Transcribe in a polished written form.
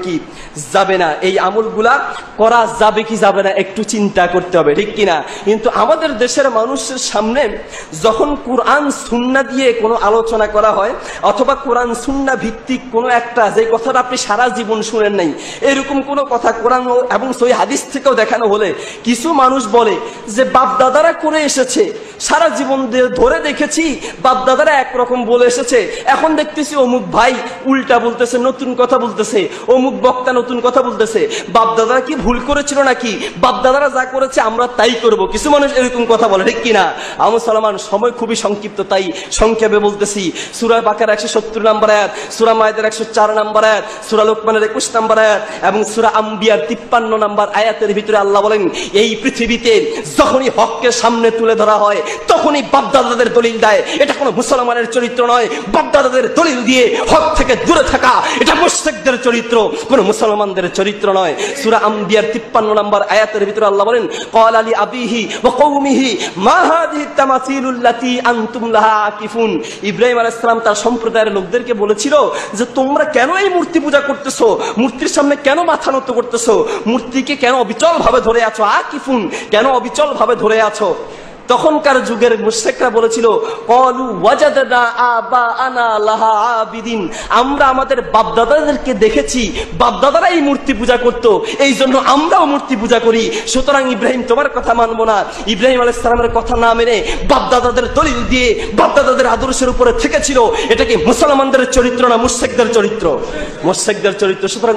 কি যাবে না, এই আমলগুলা করা যাবে কি যাবে না একটু চিন্তা করতে হবে, ঠিক কিনা? কিন্তু আমাদের দেশের মানুষের সামনে যখন কোরআন সুন্নাহ দিয়ে কোনো আলোচনা করা হয় অথবা কোরআন সুন্নাহ ভিত্তিক কোনো একটা যে কথাটা আপনি সারা জীবন শুনেন নাই এরকম কোনো কথা কোরআন এবং সহিহ হাদিস থেকেও দেখানো হলে কিছু মানুষ বলে যে বাপ দাদারা করে এসেছে, সারা জীবন ধরে দেখেছি বাপ দাদারা একরকম বলে এসেছে, এখন দেখতেছি অমুক ভাই উল্টা বলতেছে, নতুন কথা বলতেছে, অমুক বক্তা নতুন কথা বলতেছে। বাপ দাদারা কি ভুল করেছিল নাকি? বাপ দাদারা যা করেছে আমরা তাই করব, কিছু মানুষ এরকম কথা বলে, ঠিক কিনা? মুসলমান সময় খুবই সংক্ষিপ্ত, তাই সংক্ষেপে বলতেছি। সূরা বাকারা 170 নম্বর আয়াত, সূরা মায়েদার 104 নম্বর আয়াত, সূরা লোকমানের 21 নম্বর আয়াত এবং সূরা আম্বিয়ার 53 নম্বর আয়াতের ভিতরে আল্লাহ বলেন, এই পৃথিবীতে যখনই হককে সামনে তুলে ধরা হয় তখনই বাপ দাদাদের দলিল দেয়। এটা কোনো মুসলমানের চরিত্র নয়, বাপ দাদাদের দলিল দিয়ে হক থেকে দূরে থাকা এটা মুশরিকদের চরিত্র, কোন মুসলমানদের চরিত্র নয়। সূরা আম্বিয়ার 53 নম্বর আয়াতের ভিতরে আল্লাহ বলেন, ক্বালা লি আবিহি ওয়া কওমিহি মা হাযিহি তামাসিলুল্লাতী আনতুম লাহা আকিফুন। ইব্রাহিম আলাইহিস সালাম তার সম্প্রদায়ের লোকদেরকে বলেছিল যে তোমরা কেন এই মূর্তি পূজা করতেছো, মূর্তির সামনে কেন মাথা নত করতেছো, মূর্তিকে কেন অবিচল ভাবে ধরে আছো, আকিফুন কেন অবিচল ভাবে ধরে আছো? তখনকার যুগের মুশরিকরা বলেছিল, ক্বালু ওয়াজাদনা আবাআনা লাহা আবিদিন, আমরা আমাদের বাপদাদাদেরকে দেখেছি বাপদাদারা এই মূর্তি পূজা করত, এই জন্য আমরাও মূর্তি পূজা করি, সুতরাং ইব্রাহিম তোমার কথা মানবো না। ইব্রাহিম আলাইহিস সালামের কথা না মেনে বাপদাদাদের দলিল দিয়ে বাপদাদাদের আদর্শের উপরে থেকেছিল। এটা কি মুসলমানদের চরিত্র না মুশরিকদের চরিত্র? মুশরিকদের চরিত্র। সুতরাং